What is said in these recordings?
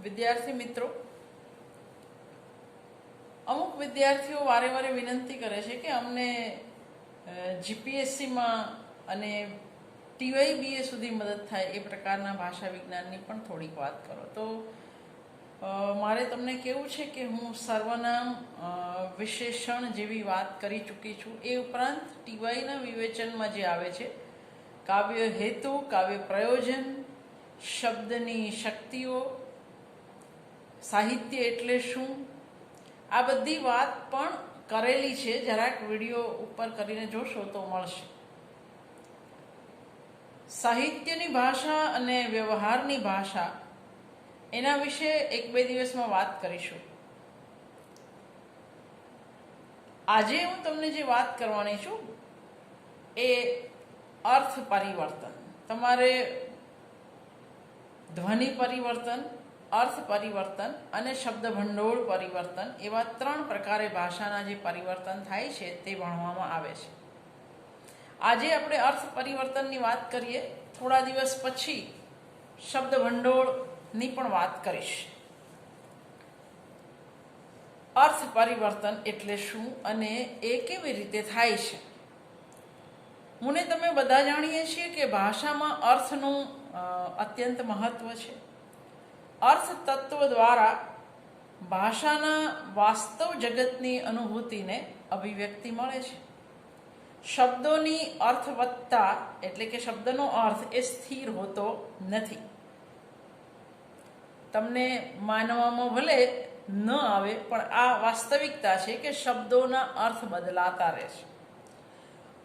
વિદ્યાર્થી મિત્રો, અમુક વિદ્યાર્થીઓ વારે વારે વિનંતી કરે છે કે અમને જીપીએસસીમાં અને ટીવાયબીએ સુધી મદદ થાય એ પ્રકારના ભાષા વિજ્ઞાનની પણ થોડીક વાત કરો. તો મારે તમને કહેવું છે કે હું સર્વનામ વિશેષણ જેવી વાત કરી ચૂકી છું. એ ઉપરાંત ટીવાયના વિવેચનમાં જે આવે છે કાવ્ય હેતુ, કાવ્ય પ્રયોજન, શબ્દની શક્તિઓ, સાહિત્ય એટલે શું, આ બધી વાત પણ કરેલી છે. જરાક વિડીયો ઉપર કરીને જોશો તો મળશે. સાહિત્યની ભાષા અને વ્યવહારની ભાષા એના વિશે એક બે દિવસમાં વાત કરીશું. આજે હું તમને જે વાત કરવાની છું એ અર્થ પરિવર્તન. તમારે ધ્વનિ પરિવર્તન, અર્થ પરિવર્તન અને શબ્દ ભંડોળ પરિવર્તન એવા 3 પ્રકારે ભાષાના જે પરિવર્તન થાય છે તે ભણવામાં આવે છે. આજે આપણે અર્થ પરિવર્તનની વાત કરીએ. થોડા દિવસ પછી શબ્દ ભંડોળની પણ વાત કરીશ. અર્થ પરિવર્તન એટલે શું અને એ કેવી રીતે થાય છે? હું ને તમે બધા જાણીએ છીએ કે ભાષામાં અર્થનું અત્યંત મહત્વ છે. અર્થ તત્વ દ્વારા ભાષાના વાસ્તવ જગતની અનુભૂતિને અભિવ્યક્તિ મળે છે. શબ્દોની અર્થવત્તા એટલે કે શબ્દનો અર્થ એ સ્થિર હોતો નથી. તમને માનવામાં ભલે ન આવે પણ આ વાસ્તવિકતા છે કે શબ્દોના અર્થ બદલાતા રહે છે.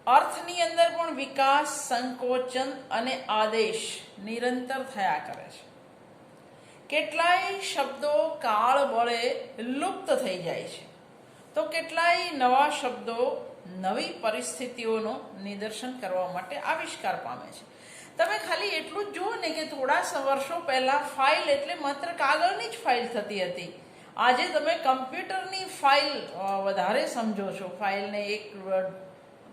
અર્થની અંદર પણ વિકાસ, સંકોચન અને આદેશ નિરંતર થયા કરે છે. કેટલાય શબ્દો કાળ બળે લુપ્ત થઈ જાય છે તો કેટલાય નવા શબ્દો નવી પરિસ્થિતિઓનો નિદર્શન કરવા માટે આવિષ્કાર પામે છે. તમે ખાલી એટલું જ જુઓ ને કે થોડા વર્ષો પહેલા ફાઇલ એટલે માત્ર કાગળની જ ફાઇલ થતી હતી. આજે તમે કમ્પ્યુટરની ફાઇલ વધારે સમજો છો. ફાઇલને એક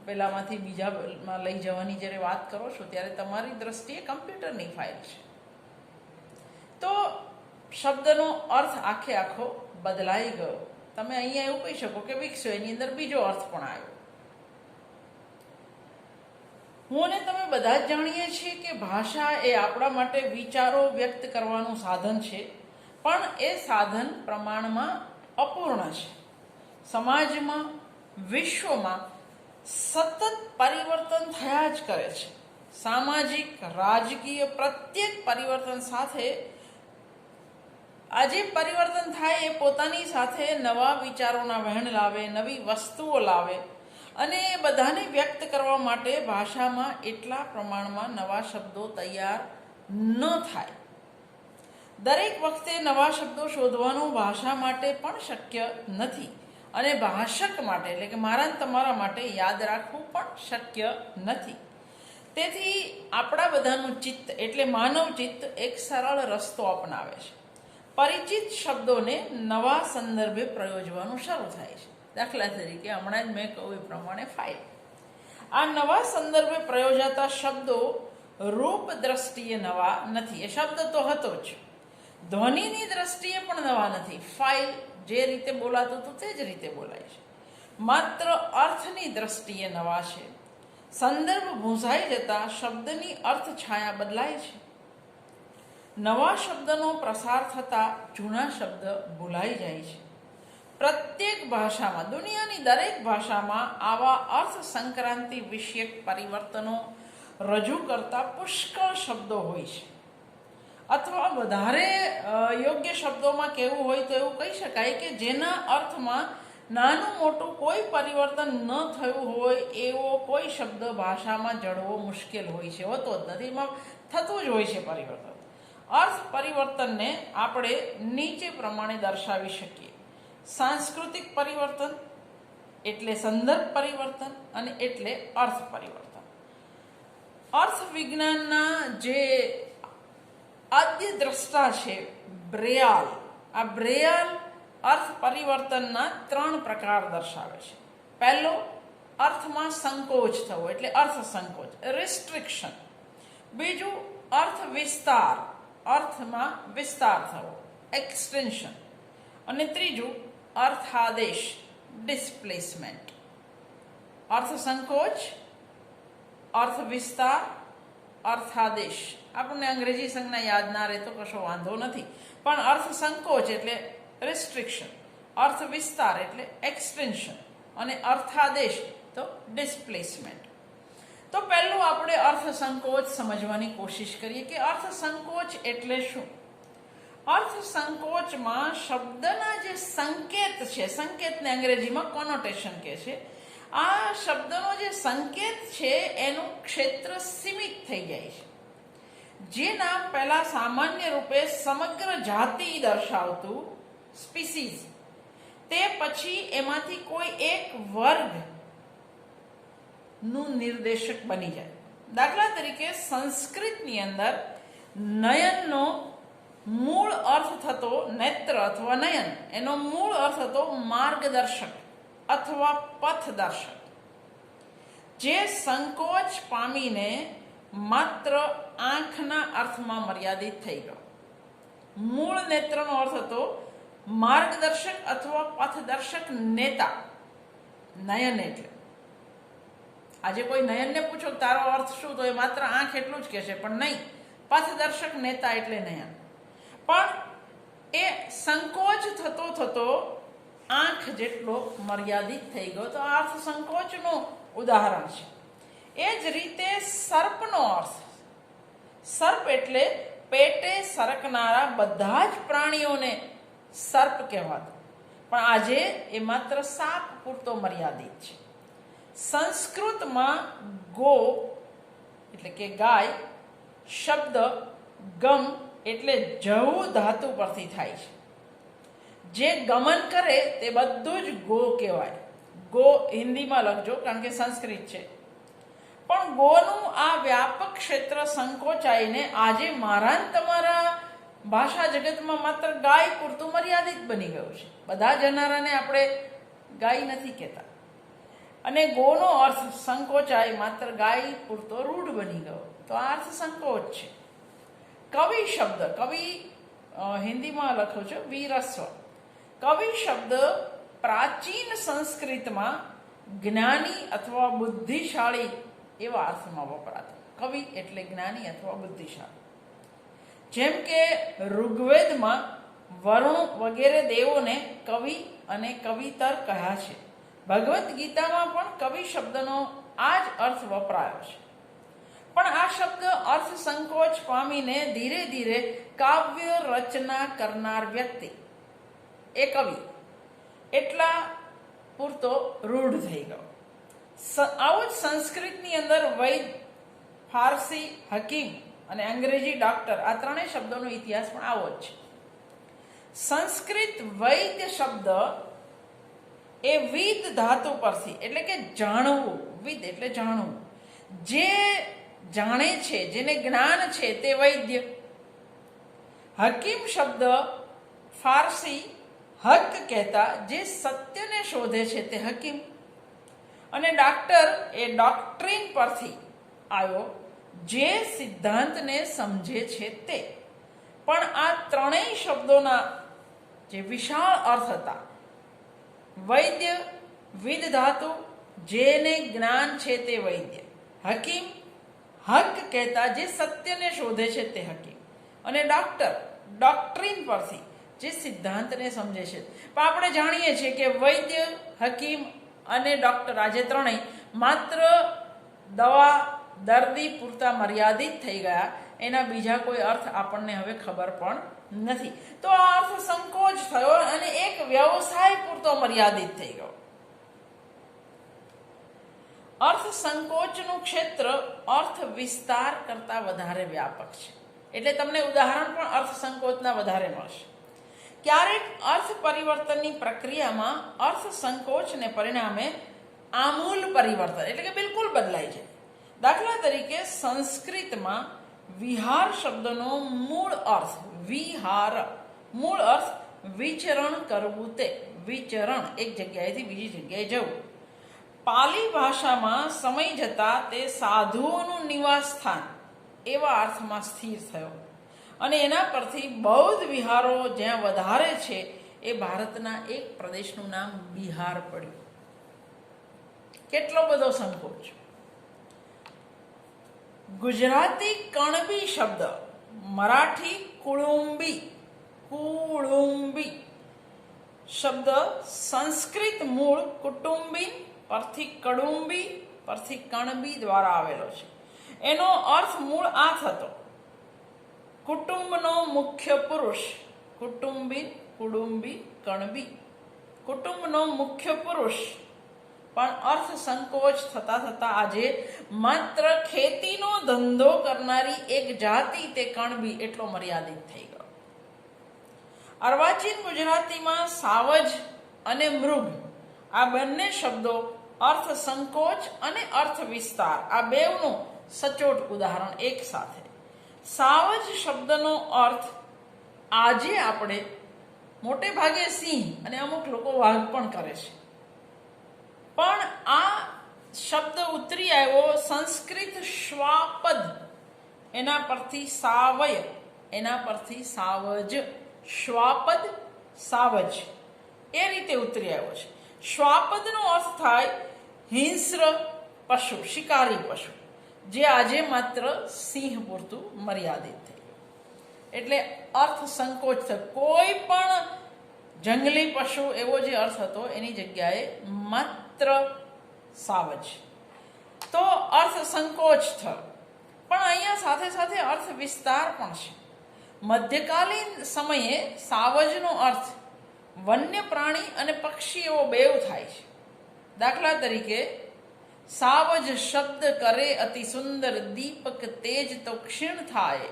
પેલામાંથી બીજામાં લઈ જવાની જ્યારે વાત કરો છો ત્યારે તમારી દ્રષ્ટિએ કમ્પ્યુટરની ફાઇલ છે. તો શબ્દનો અર્થ આખે આખો બદલાઈ ગયો. તમે અહીંયા એવું કહી શકો કે વિકસ્યો, એની અંદર બીજો અર્થ પણ આવ્યો. હું ને તમે બધા જ જાણીએ છીએ કે ભાષા એ આપણા માટે વિચારો વ્યક્ત કરવાનું સાધન છે, પણ એ સાધન પ્રમાણમાં અપૂર્ણ છે. સમાજમાં, વિશ્વમાં સતત પરિવર્તન થયા જ કરે છે. સામાજિક, રાજકીય પ્રત્યેક પરિવર્તન સાથે આજે પરિવર્તન થાય એ પોતાની સાથે નવા વિચારોના વહેણ લાવે, નવી વસ્તુઓ લાવે અને એ બધાને વ્યક્ત કરવા માટે ભાષામાં એટલા પ્રમાણમાં નવા શબ્દો તૈયાર ન થાય. દરેક વખતે નવા શબ્દો શોધવાનું ભાષા માટે પણ શક્ય નથી અને ભાષક માટે એટલે કે મારા તમારા માટે યાદ રાખવું પણ શક્ય નથી. તેથી આપણા બધાનું ચિત્ત એટલે માનવ ચિત્ત એક સરળ રસ્તો અપનાવે છે. પરિચિત શબ્દોને નવા સંદર્ભે પ્રયોજવાનું શરૂ થાય છે. દાખલા તરીકે હમણાં જ મેં કહ્યું એ પ્રમાણે ફાઇલ. આ નવા સંદર્ભે પ્રયોજાતા શબ્દો રૂપ દ્રષ્ટિએ નવા નથી. એ શબ્દ તો હતો જ. ધ્વનિની દ્રષ્ટિએ પણ નવા નથી. ફાઇલ જે રીતે બોલાતું હતું તે જ રીતે બોલાય છે. માત્ર અર્થની દ્રષ્ટિએ નવા છે. સંદર્ભ ભૂંસાઈ જતા શબ્દની અર્થ છાયા બદલાય છે. નવા શબ્દનો પ્રસાર થતા જૂના શબ્દ ભૂલાઈ જાય છે. પ્રત્યેક ભાષામાં, દુનિયાની દરેક ભાષામાં આવા અર્થ સંક્રાંતિ વિષયક પરિવર્તનો રજૂ કરતા પુષ્કળ શબ્દો હોય છે. અથવા વધારે યોગ્ય શબ્દોમાં કહેવું હોય તો એવું કહી શકાય કે જેના અર્થમાં નાનું મોટું કોઈ પરિવર્તન ન થયું હોય એવો કોઈ શબ્દ ભાષામાં જડવો મુશ્કેલ હોય છે. હોતો જ નથી, એમાં થતું જ હોય છે પરિવર્તન. અર્થ પરિવર્તનને આપણે નીચે પ્રમાણે દર્શાવી શકીએ. સાંસ્કૃતિક પરિવર્તન એટલે સંદર્ભ પરિવર્તન અને એટલે અર્થ પરિવર્તન. અર્થ વિજ્ઞાનના જે આદ્ય દ્રષ્ટા છે બ્રેયાલ, આ બ્રેયાલ અર્થ પરિવર્તનના 3 પ્રકાર દર્શાવે છે. પહેલો, અર્થમાં સંકોચ થવો એટલે અર્થ સંકોચ, રિસ્ટ્રિક્શન. બીજું, અર્થ વિસ્તાર, અર્થમાં વિસ્તાર થવો. એક્સટેન્શન. અને ત્રીજું અર્થાદેશ, ડિસ્પ્લેસમેન્ટ. અર્થ સંકોચ, અર્થ વિસ્તાર, અર્થાદેશ. આપણને અંગ્રેજી સંજ્ઞા યાદ ના રહે તો કશો વાંધો નથી, પણ અર્થ સંકોચ એટલે રિસ્ટ્રિક્શન, અર્થ વિસ્તાર એટલે એક્સટેન્શન અને અર્થાદેશ તો ડિસ્પ્લેસમેન્ટ. તો પહેલું આપણે અર્થ સંકોચ સમજવાની કોશિશ કરીએ કે અર્થ સંકોચ એટલે શું. અર્થ સંકોચમાં શબ્દના જે સંકેત છે, સંકેતને અંગ્રેજીમાં કોનોટેશન કહે છે, આ શબ્દનો જે સંકેત છે એનું ક્ષેત્ર સીમિત થઈ જાય છે. જે નામ પહેલા સામાન્ય રૂપે સમગ્ર જાતિ દર્શાવતું સ્પીસીઝ, તે પછી એમાંથી કોઈ એક વર્ગ નું નિર્દેશક બની જાય. દાખલા તરીકે સંસ્કૃતની અંદર નયનનો મૂળ અર્થ થતો નેત્ર અથવા નયન, એનો મૂળ અર્થ હતો માર્ગદર્શક અથવા પથદર્શક, જે સંકોચ પામીને માત્ર આંખના અર્થમાં મર્યાદિત થઈ ગયો. મૂળ નેત્રનો અર્થ હતો માર્ગદર્શક અથવા પથદર્શક નેતા, નયન એટલે. આજે કોઈ નયનને પૂછો તારો અર્થ શું, તો એ માત્ર આંખ એટલું જ કહેશે, પણ નહીં, પથદર્શક નેતા એટલે નયન. પણ એ સંકોચ થતો થતો આંખ જેટલો મર્યાદિત થઈ ગયો, તો આ અર્થ સંકોચનું ઉદાહરણ છે. એ જ રીતે સર્પનો અર્થ, સર્પ એટલે પેટે સરકનારા બધા જ પ્રાણીઓને સર્પ કહેવાતું, પણ આજે એ માત્ર સાપ પૂરતો મર્યાદિત છે. સંસ્કૃતમાં ગો એટલે કે ગાય શબ્દ ગમ એટલે જવું ધાતુ પરથી થાય છે. જે ગમન કરે તે બધું જ ગો કહેવાય. ગો હિન્દીમાં લખજો કારણ કે સંસ્કૃત છે. પણ ગોનું આ વ્યાપક ક્ષેત્ર સંકોચાઈને આજે મારા તમારા ભાષા જગતમાં માત્ર ગાય પૂરતું મર્યાદિત બની ગયું છે. બધા જનારાને આપણે ગાય નથી કહેતા, અને ગોનો અર્થ સંકોચાય માત્ર ગાય પૂરતો રૂઢ બની ગયો, તો આ અર્થ સંકોચ છે. કવિ શબ્દ, કવિ હિન્દીમાં લખો છો વીરસ્વ. કવિ શબ્દ પ્રાચીન સંસ્કૃતમાં જ્ઞાની અથવા બુદ્ધિશાળી એવા અર્થમાં વપરાતો. કવિ એટલે જ્ઞાની અથવા બુદ્ધિશાળી. જેમ કે ઋગ્વેદમાં વરુણ વગેરે દેવોને કવિ અને કવિતર કહ્યા છે. ભગવદ્ ગીતામાં પણ કવિ શબ્દનો આ જ અર્થ વપરાયો છે. પણ આ શબ્દ અર્થ સંકોચ પામીને ધીરે ધીરે કાવ્ય રચના કરનાર વ્યક્તિ એ કવિ એટલા પૂરતો રૂઢ થઈ ગયો. આવો જ સંસ્કૃતની અંદર વૈદ, ફારસી હકીમ અને અંગ્રેજી ડોક્ટર, આ ત્રણેય શબ્દોનો ઇતિહાસ પણ આવો જ છે. સંસ્કૃત વૈદ્ય શબ્દ એ વિદ ધાતુ પરથી, એટલે કે જાણવું, વિદ એટલે જાણવું, જે જાણે છે, જેને જ્ઞાન છે તે વૈદ્ય. હકીમ શબ્દ ફારસી હક કહેતા, જે સત્યને શોધે છે તે હકીમ. અને ડાક્ટર એ ડોક્ટ્રીન પરથી આવ્યો, જે સિદ્ધાંતને સમજે છે તે. પણ આ ત્રણેય શબ્દોના જે વિશાળ અર્થ હતા, વૈદ્ય વિદ ધાતુ, જેને જ્ઞાન છે તે વૈદ્ય, હકીમ હક કહેતા, જે સત્યને શોધે છે તે હકીમ, અને ડોક્ટર ડોક્ટ્રીન પરથી, જે સિદ્ધાંતને સમજે છે. પણ આપણે જાણીએ છીએ કે વૈદ્ય, હકીમ અને ડોક્ટર, આજે ત્રણેય માત્ર દવા દર્દી પૂરતા મર્યાદિત થઈ ગયા. એના બીજા કોઈ અર્થ આપણને હવે ખબર પણ નથી. તો આ અર્થ સંકોચ થયો અને એક વ્યવસાય પૂરતો મર્યાદિત થઈ ગયો. અર્થ સંકોચનું ક્ષેત્ર અર્થ વિસ્તાર કરતા વધારે વ્યાપક છે. એટલે તમને ઉદાહરણ પણ અર્થ સંકોચના વધારે મળશે. ક્યારેક અર્થ પરિવર્તનની પ્રક્રિયામાં અર્થ સંકોચને પરિણામે આમૂલ પરિવર્તન, એટલે કે બિલકુલ બદલાઈ જાય. દાખલા તરીકે સંસ્કૃતમાં વિહાર શબ્દનો મૂળ અર્થ વિહાર, મૂળ અર્થ વિચરણ કરવું, તે વિચરણ, એક જગ્યાએથી બીજી જગ્યાએ જવું. પાલી ભાષામાં સમય જતા તે સાધુઓનું નિવાસ સ્થાન એવા અર્થમાં સ્થિર થયો. અને એના પરથી બૌદ્ધ વિહારો જ્યાં વધારે છે એ ભારતના એક પ્રદેશનું નામ બિહાર પડ્યું. કેટલો બધો સંકોચ. ગુજરાતી કણબી શબ્દ, મરાઠી કુળુંબી શબ્દ સંસ્કૃત મૂળ કુટુંબી પરથી કડુંબી પરથી કણબી દ્વારા આવેલો છે. એનો અર્થ મૂળ આ થતો: કુટુંબનો મુખ્ય પુરુષ. કુટુંબી, કુડુંબી, કણબી, કુટુંબનો મુખ્ય પુરુષ. પણ અર્થ સંકોચ થતા થતા આજે માત્ર ખેતીનો ધંધો કરનારી એક જાતિ તે કણબી એટલો મર્યાદિત થઈ ગયો. અર્વાચીન ગુજરાતીમાં સાવજ અને મૃગ આ બંને શબ્દો અર્થ સંકોચ અને અર્થ વિસ્તાર આ બેવનું સચોટ ઉદાહરણ એક સાથે. સાવજ શબ્દનો અર્થ આજે આપણે મોટે ભાગે સિંહ અને અમુક લોકો વાઘ પણ કરે છે, પણ આ શબ્દ ઉતરી આવ્યો સંસ્કૃત શ્વાપદ, એના પરથી સાવય, એના પરથી સાવજ, શ્વાપદ સાવજ એ રીતે ઉતરી આવ્યો છે. શ્વાપદનો અર્થ થાય હિંસ્ર પશુ, શિકારી પશુ, જે આજે માત્ર સિંહ પૂરતું મર્યાદિત થઈ ગયું. એટલે અર્થ સંકોચ થયો. કોઈ પણ જંગલી પશુ એવો જે અર્થ હતો એની જગ્યાએ માત્ર સાવજ, તો અર્થ સંકોચ થયો. પણ અહીંયા સાથે સાથે અર્થ વિસ્તાર પણ છે. મધ્યકાલીન સમયે સાવજનો અર્થ વન્ય પ્રાણી અને પક્ષી એવો બેવ થાય છે. દાખલા તરીકે સાવજ શબ્દ કરે અતિ સુંદર, દીપક તેજ તો ક્ષીણ થાય,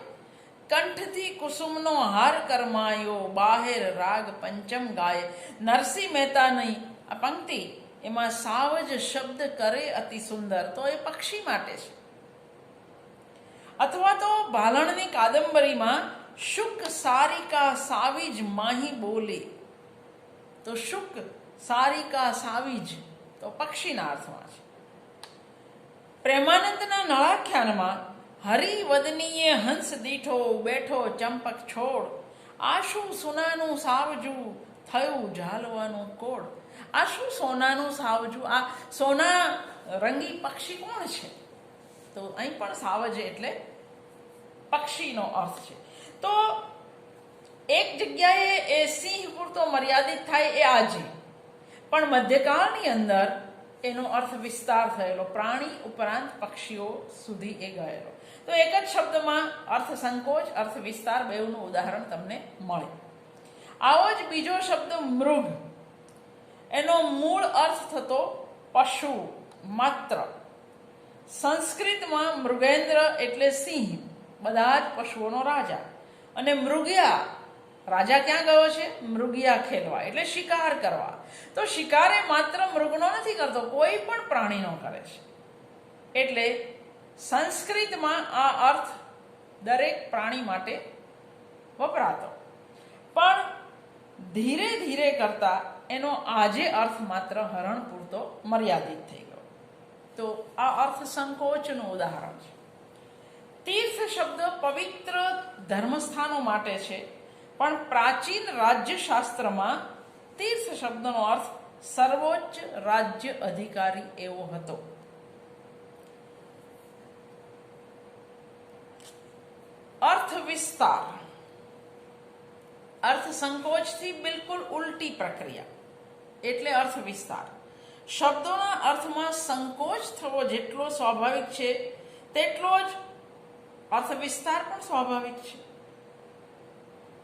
કંઠથી કુસુમનો હાર કરમાયો, બાહેર રાગ પંચમ ગાય. નરસિંહ મહેતાની આ પંક્તિ, એમાં સાવજ શબ્દ કરે અતિ સુંદર, તો એ પક્ષી માટે છે. અથવા તો ભાલણની કાદંબરીમાં શુક સારિકા સાવીજ માહી બોલે, તો શુક સારિકા સાવીજ તો પક્ષીના અર્થમાં છે. પ્રેમાનંદના નળાખ્યાનમાં હરિવદનીએ હંસ દીઠો, બેઠો ચંપક છોડ, આશું સોનાનું સાવજું થયું ઝાલવાનું કોડ. આ શું સોનાનું સાવજું? આ સોના રંગી પક્ષી કોણ છે? તો અહીં પણ સાવજ એટલે પક્ષીનો અર્થ છે. તો એક જગ્યાએ એ સિંહ પૂરતો મર્યાદિત થાય એ આજે, પણ મધ્યકાળની અંદર એનો અર્થ વિસ્તાર થયેલો, પ્રાણી ઉપરાંત પક્ષીઓ સુધી એ ગયેલો. તો એક જ શબ્દમાં અર્થ સંકોચ, અર્થ વિસ્તાર બેઉનું ઉદાહરણ તમને મળે. આવો જ બીજો શબ્દ મૃગ, એનો મૂળ અર્થ થતો પશુ માત્ર. સંસ્કૃતમાં મૃગેન્દ્ર એટલે સિંહ, બધા જ પશુઓનો રાજા. અને મૃગયા, રાજા ક્યાં ગયો છે? મૃગયા ખેલવા એટલે શિકાર કરવા. તો શિકાર એ માત્ર મૃગનો નથી કરતો, કોઈ પણ પ્રાણીનો કરે છે. એટલે સંસ્કૃતમાં આ અર્થ દરેક પ્રાણી માટે વપરાતો, પણ ધીરે ધીરે કરતા એનો આજે અર્થ માત્ર હરણ પૂરતો મર્યાદિત થઈ ગયો. તો આ અર્થ સંકોચનું ઉદાહરણ છે. તીર્થ શબ્દ પવિત્ર ધર્મસ્થાનો માટે છે, પણ પ્રાચીન રાજ્યશાસ્ત્રમાં તીર્થ શબ્દનો અર્થ સર્વોચ્ચ રાજ્ય અધિકારી એવો હતો. અર્થ વિસ્તાર, અર્થ સંકોચથી બિલકુલ ઉલટી પ્રક્રિયા એટલે અર્થ વિસ્તાર. શબ્દોના અર્થમાં સંકોચ થવો જેટલો સ્વાભાવિક છે, તેટલો જ અર્થ વિસ્તાર પણ સ્વાભાવિક છે.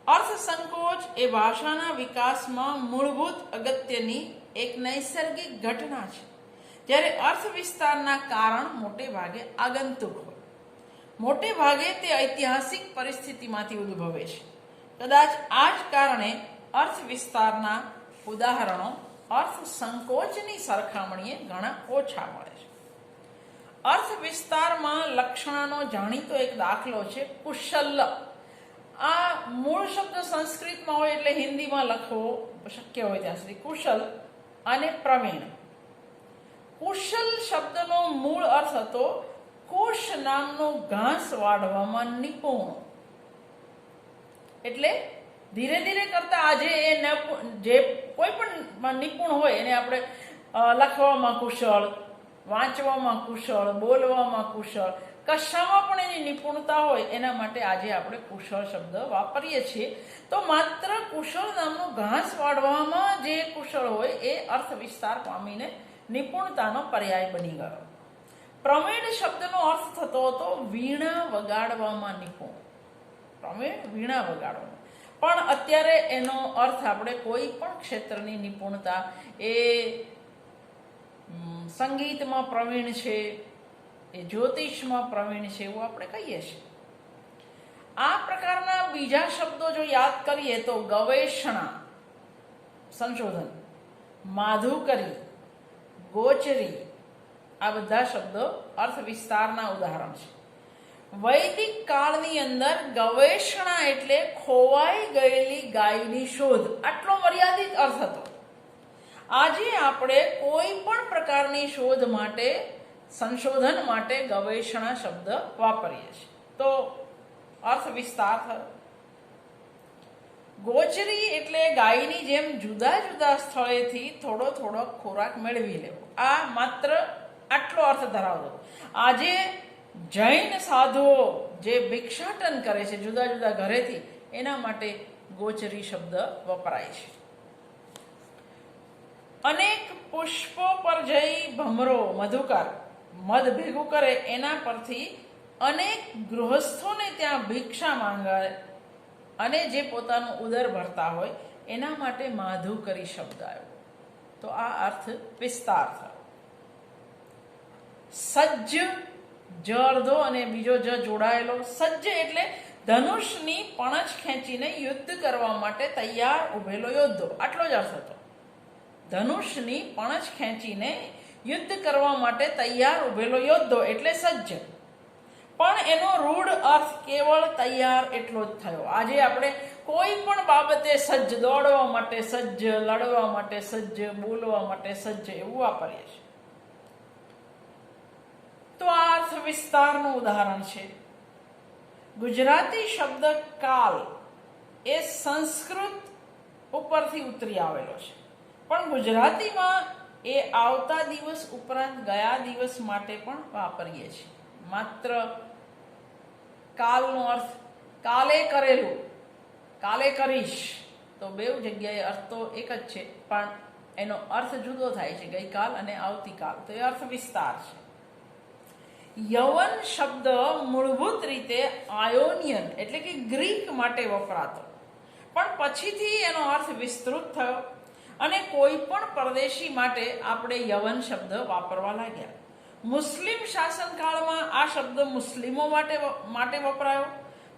અર્થ સંકોચ એ ભાષાના વિકાસમાં મૂળભૂત અગત્યની એક નૈસર્ગિક ઘટના છે, જ્યારે અર્થ વિસ્તારના કારણ મોટે ભાગે આગંતુક હોય. મોટે ભાગે તે ઐતિહાસિક પરિસ્થિતિમાંથી ઉદ્ભવે છે. કદાચ આ જ કારણે અર્થ વિસ્તારના ઉદાહરણો અર્થ સંકોચની સરખામણીએ ઘણા ઓછા મળે છે. અર્થ વિસ્તારમાં લક્ષણનો જાણીતો એક દાખલો છે કુશલ. આ મૂળ શબ્દ સંસ્કૃતમાં હોય એટલે હિન્દીમાં લખવો શક્ય હોય ત્યાં સુધી. કુશલ અને પ્રવીણ. કુશલ શબ્દનો મૂળ અર્થ હતો કુશ નામનું ઘાસ વાઢવામાં નિપુણ. એટલે ધીરે ધીરે કરતા આજે એ જે કોઈ પણ નિપુણ હોય એને આપણે લખવામાં કુશળ, વાંચવામાં કુશળ, બોલવામાં કુશળ, કશામાં પણ એની નિપુણતા હોય એના માટે આજે આપણે કુશળ શબ્દ વાપરીએ છીએ. તો માત્ર કુશળ નામનો ઘાસ વાળવામાં જે કુશળ હોય એ અર્થ વિસ્તાર પામીને નિપુણતાનો પર્યાય બની ગયો. પ્રવીણ શબ્દનો અર્થ થતો હતો વીણા વગાડવામાં નિપુણ. પ્રવીણ વીણા વગાડવામાં. પણ અત્યારે એનો અર્થ આપણે કોઈ પણ ક્ષેત્રની નિપુણતા, એ સંગીતમાં પ્રવીણ છે, એ જ્યોતિષમાં પ્રવીણ છે એવું આપણે કહીએ છીએ. આ પ્રકારના બીજા શબ્દો જો યાદ કરીએ તો ગવેષણા સંશોધન, માધુકરી, ગોચરી, આ બધા શબ્દો અર્થ વિસ્તારના ઉદાહરણ છે. વૈદિક કાળની અંદર ગવેષણા એટલે ખોવાઈ ગયેલી ગાયની શોધ, આટલો મર્યાદિત અર્થ હતો. આજે આપણે કોઈ પણ પ્રકારની શોધ માટે, સંશોધન માટે ગવેષણા શબ્દ વાપરીએ છીએ. તો અર્થ વિસ્તાર થયો. ગોચરી એટલે ગાયની જેમ જુદા જુદા સ્થળેથી થોડો થોડો ખોરાક મેળવી લેવો. આ માત્ર આટલો અર્થ ધરાવતો. આજે જૈન સાધુઓ જે ભિક્ષાટન કરે છે જુદા જુદા ઘરેથી, એના માટે ગોચરી શબ્દ વપરાય છે. અનેક પુષ્પો પર જઈ ભમરો મધુકર મધ ભેગું કરે, એના પરથી અનેક ગૃહસ્થોને ત્યાં ભિક્ષા માંગે અને જે પોતાનું ઉદર ભરતા હોય એના માટે માધુકરી શબ્દ આવ્યો. તો આ અર્થ વિસ્તાર થયો. સજ્જ, જ અર્ધો અને બીજો જ જોડાયેલો. સજ્જ એટલે ધનુષની પણછ ખેંચીને યુદ્ધ કરવા માટે તૈયાર ઉભેલો યોદ્ધો, આટલો જ અર્થ હતો. ધનુષની પણછ ખેંચીને યુદ્ધ કરવા માટે તૈયાર ઉભેલો યોદ્ધો એટલે સજ્જ. પણ એનો રૂઢ અર્થ કેવળ તૈયાર એટલો જ થયો. આજે આપણે કોઈ પણ બાબતે સજ્જ, દોડવા માટે સજ્જ, લડવા માટે સજ્જ, બોલવા માટે સજ્જ એવું વાપરીએ છીએ. તો આ અર્થ વિસ્તારનું ઉદાહરણ છે. ગુજરાતી શબ્દ કાલ એ સંસ્કૃત ઉપરથી ઉતરી આવેલો છે, પણ ગુજરાતીમાં એ આવતા દિવસ ઉપરાંત ગયા દિવસ માટે પણ વાપરીએ છીએ. માત્ર કાલનો અર્થ કાલે કરેલું, કાલે કરીશ, તો બેઉ જગ્યાએ અર્થ તો એક જ છે, પણ એનો અર્થ જુદો થાય છે, ગઈકાલ અને આવતીકાલ. તો એ અર્થ વિસ્તાર છે. યવન શબ્દ મૂળભૂત રીતે આયોનિયન એટલે કે ગ્રીક માટે વપરાતો, પણ પછીથી એનો અર્થ વિસ્તૃત થયો અને કોઈ પણ પરદેશી માટે આપણે યવન શબ્દ વાપરવા લાગ્યા. મુસ્લિમ શાસનકાળમાં આ શબ્દ મુસ્લિમો માટે વપરાયો.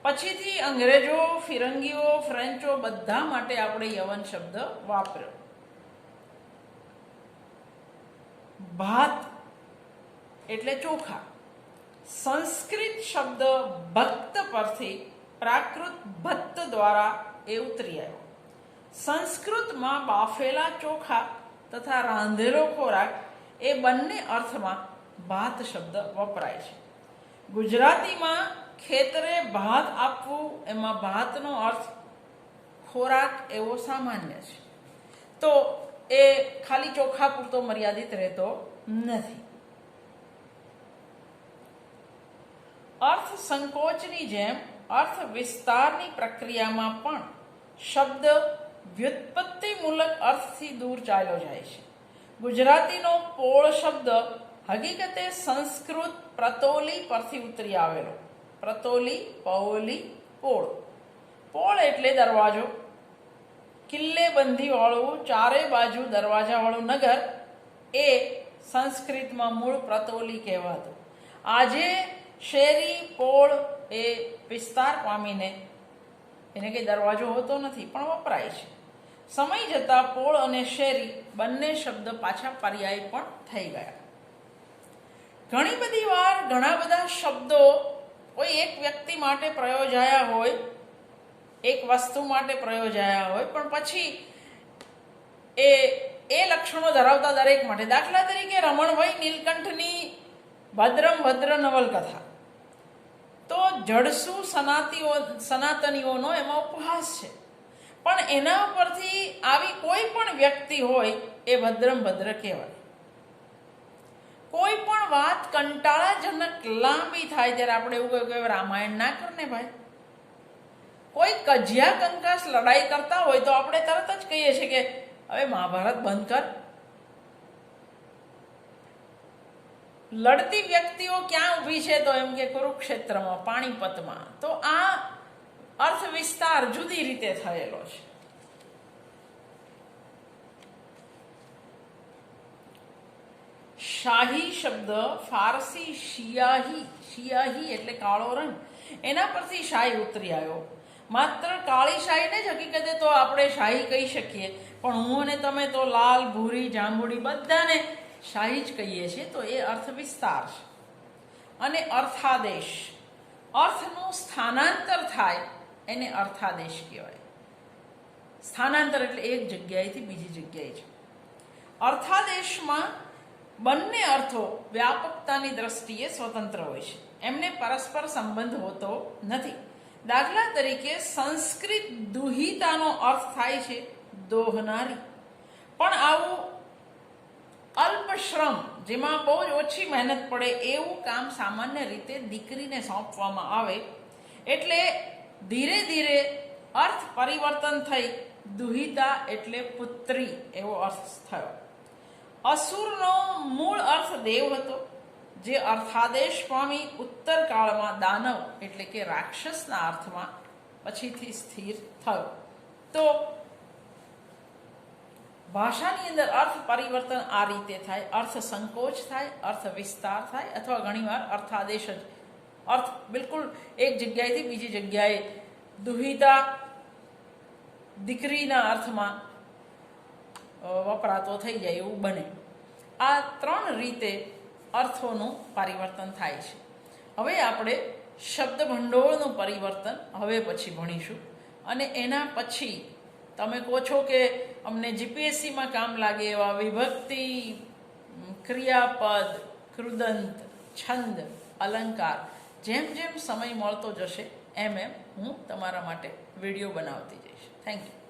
પછીથી અંગ્રેજો, ફિરંગીઓ, ફ્રેન્ચો બધા માટે આપણે યવન શબ્દ વાપર્યો. ભાત એટલે ચોખા. સંસ્કૃત શબ્દ ભક્ત પરથી પ્રાકૃત ભત્ત દ્વારા એ ઉતરી આવ્યો. સંસ્કૃતમાં બાફેલા ચોખા તથા રાંધેલો ખોરાક એ બંને અર્થમાં ભાત શબ્દ વપરાય છે. ગુજરાતીમાં ખેતરે ભાત આપવું, એમાં ભાતનો અર્થ ખોરાક એવો સામાન્ય છે. તો એ ખાલી ચોખા પૂરતો મર્યાદિત રહેતો નથી. અર્થ સંકોચની જેમ અર્થ વિસ્તારની પ્રક્રિયામાં પણ શબ્દ વ્યુત્પત્તિમૂલક અર્થથી દૂર ચાલ્યો જાય છે. ગુજરાતીનો પોળ શબ્દ હકીકતે સંસ્કૃત પ્રતોલી પરથી ઉતરી આવેલો. પ્રતોલી, પૌલી, પોળ. પોળ એટલે દરવાજો. કિલ્લેબંધી વાળું, ચારે બાજુ દરવાજાવાળું નગર એ સંસ્કૃતમાં મૂળ પ્રતોલી કહેવાતું. આજે શેરી, પોળ એ વિસ્તાર પામીને એને કંઈ દરવાજો હોતો નથી, પણ વપરાય છે. સમય જતાં પોળ અને શેરી બંને શબ્દ પાછા પર્યાય પણ થઈ ગયા. ઘણી બધી વાર ઘણા બધા શબ્દો કોઈ એક વ્યક્તિ માટે પ્રયોજાયા હોય, એક વસ્તુ માટે પ્રયોજાયા હોય, પણ પછી એ લક્ષણો ધરાવતા દરેક માટે. દાખલા તરીકે રમણભાઈ નીલકંઠની ભદ્રમ ભદ્ર નવલકથા તો જડસુ સનાતનીઓનો એમાં ઉપહાસ છે. પણ એના ઉપરથી આવી કોઈ પણ વ્યક્તિ હોય એ ભદ્રમ ભદ્ર કહેવાય. કોઈ પણ વાત કંટાળાજનક લાંબી થાય ત્યારે આપણે એવું કહ્યું કે રામાયણ ના કર ને ભાઈ. કોઈ કજિયા કંકાસ લડાઈ કરતા હોય તો આપણે તરત જ કહીએ છીએ કે હવે મહાભારત બંધ કર. લડતી વ્યક્તિઓ ક્યાં ઊભી છે તો એમ કે કુરુક્ષેત્રમાં, પાણીપતમાં. તો આ અર્થ વિસ્તાર જુદી રીતે થયેલો છે. શાહી શબ્દ ફારસી શિયાહી એટલે કાળો રંગ, એના પરથી શાહી ઉતરી આવ્યો. માત્ર કાળી શાહીને જ હકીકતે તો આપણે શાહી કહી શકીએ, પણ હું અને તમે તો લાલ, ભૂરી, જાંબુડી બધાને શાહી જ કહીએ છીએ. તો એ અર્થ વિસ્તાર છે. અને અર્થાદેશ, અર્થનું સ્થાનાંતર થાય એને અર્થાદેશ કહેવાય. સ્થાનાંતર એટલે એક જગ્યાએથી બીજી જગ્યાએ છે. અર્થાદેશમાં બંને અર્થો વ્યાપકતાની દ્રષ્ટિએ સ્વતંત્ર હોય છે, એમને પરસ્પર સંબંધ હોતો નથી. દાખલા તરીકે સંસ્કૃત દુહિતાનો અર્થ થાય છે દોહનારી. પણ આવું અલ્પ શ્રમ, જેમાં બહુ જ ઓછી મહેનત પડે એવું કામ સામાન્ય રીતે દીકરીને સોંપવામાં આવે એટલે ધીરે ધીરે અર્થ પરિવર્તન થઈ દુહિતા એટલે પુત્રી એવો અર્થ થયો. અસુરનો મૂળ અર્થ દેવ હતો, જે અર્થાદેશ પામી ઉત્તર કાળમાં દાનવ એટલે કે રાક્ષસના અર્થમાં પછીથી સ્થિર થયો. તો ભાષાની અંદર અર્થ પરિવર્તન આ રીતે થાય. અર્થ સંકોચ થાય, અર્થ વિસ્તાર થાય, અથવા ઘણીવાર અર્થાદેશ જ અર્થ બિલકુલ એક જગ્યાએથી બીજી જગ્યાએ દુહિતા દીકરીના અર્થમાં વપરાતો થઈ જાય એવું બને. આ ત્રણ રીતે અર્થોનું પરિવર્તન થાય છે. હવે આપણે શબ્દ ભંડોળનું પરિવર્તન હવે પછી ભણીશું. અને એના પછી તમે કહો છો કે અમને જીપીએસસીમાં કામ લાગે એવા વિભક્તિ, ક્રિયાપદ, કૃદંત, છંદ, અલંકાર, જેમ જેમ સમય મળતો જશે એમ એમ હું તમારા માટે વિડીયો બનાવતી જઈશ. Thank you.